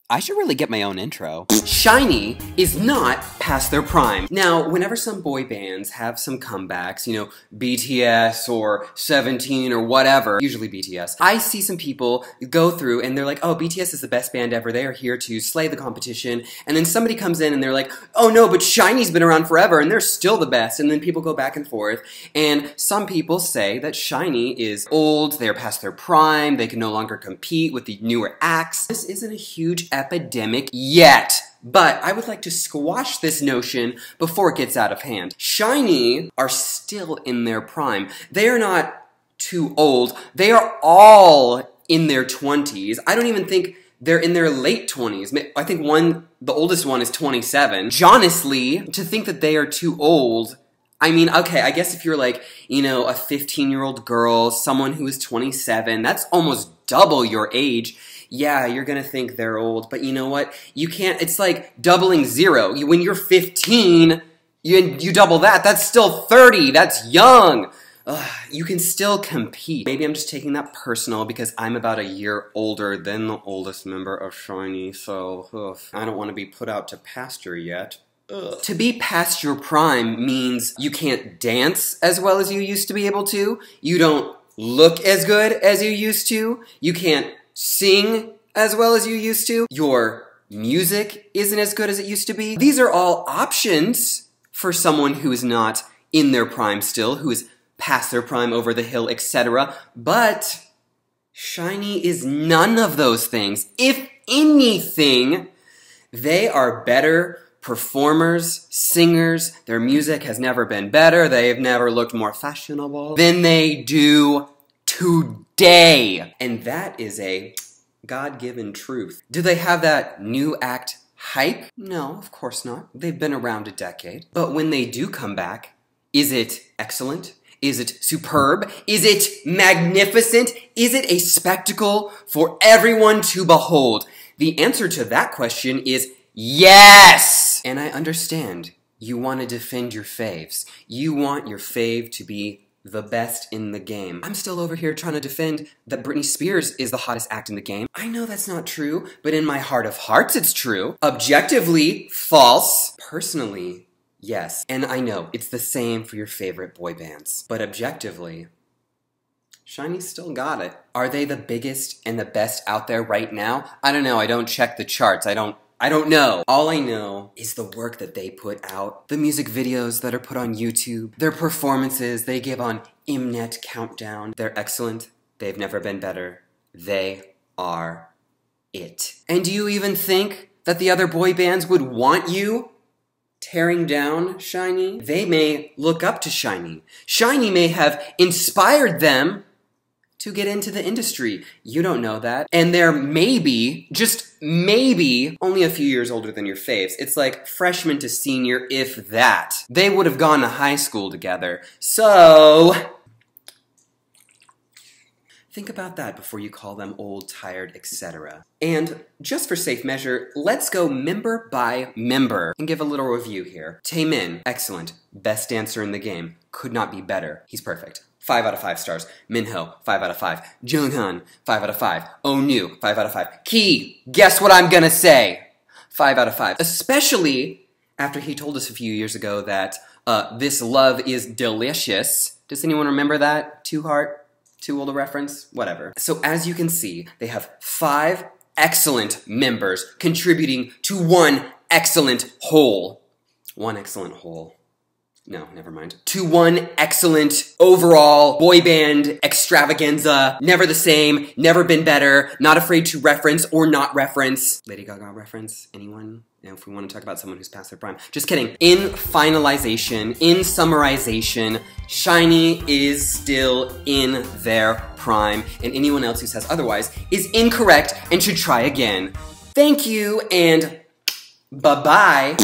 I should really get my own intro. SHINee is not past their prime. Now, whenever some boy bands have some comebacks, you know, BTS or 17 or whatever, usually BTS, I see some people go through and they're like, oh, BTS is the best band ever, they are here to slay the competition, and then somebody comes in and they're like, oh no, but SHINee's been around forever and they're still the best, and then people go back and forth, and some people say that SHINee is old, they're past their prime, they can no longer compete with the newer acts. This isn't a huge epidemic yet, but I would like to squash this notion before it gets out of hand. SHINee are still in their prime. They are not too old. They are all in their 20s. I don't even think they're in their late 20s. I think the oldest one is 27. Honestly, to think that they are too old, I mean, okay, I guess if you're like, you know, a 15-year-old girl, someone who is 27, that's almost double your age. Yeah, you're gonna think they're old, but you know what? You can't, it's like doubling zero. When you're 15, you double that, that's still 30, that's young. You can still compete. Maybe I'm just taking that personal because I'm about a year older than the oldest member of SHINee, so I don't want to be put out to pasture yet. To be past your prime means you can't dance as well as you used to be able to, you don't look as good as you used to, you can't sing as well as you used to, your music isn't as good as it used to be. These are all options for someone who is not in their prime still, who is past their prime, over the hill, etc. But SHINee is none of those things. If anything, they are better performers, singers. Their music has never been better. They've never looked more fashionable than they do today. And that is a God-given truth. Do they have that new act hype? No, of course not. They've been around a decade. But when they do come back, is it excellent? Is it superb? Is it magnificent? Is it a spectacle for everyone to behold? The answer to that question is yes! And I understand you want to defend your faves. You want your fave to be the best in the game. I'm still over here trying to defend that Britney Spears is the hottest act in the game. I know that's not true, but in my heart of hearts it's true. Objectively, false. Personally, yes. And I know, it's the same for your favorite boy bands. But objectively, SHINee still got it. Are they the biggest and the best out there right now? I don't know, I don't check the charts, I don't know. All I know is the work that they put out, the music videos that are put on YouTube, their performances they give on Mnet Countdown. They're excellent. They've never been better. They are it. And do you even think that the other boy bands would want you tearing down SHINee? They may look up to SHINee. SHINee may have inspired them to get into the industry. You don't know that. And they're maybe, just maybe, only a few years older than your faves. It's like freshman to senior, if that. They would have gone to high school together. So think about that before you call them old, tired, etc. And just for safe measure, let's go member by member and give a little review here. Taemin, excellent. Best dancer in the game. Could not be better. He's perfect. 5 out of 5 stars. Minho, 5 out of 5. Junghan, 5 out of 5. Onew, 5 out of 5. Key, guess what I'm gonna say? 5 out of 5. Especially after he told us a few years ago that this love is delicious. Does anyone remember that? Too Heart? Too old a reference? Whatever. So as you can see, they have 5 excellent members contributing to one excellent whole. One excellent whole. No, never mind. To one excellent overall boy band extravaganza. Never the same, never been better, not afraid to reference or not reference. Lady Gaga reference? Anyone? You know, if we want to talk about someone who's past their prime. Just kidding. In finalization, in summarization, SHINee is still in their prime, and anyone else who says otherwise is incorrect and should try again. Thank you, and bye-bye.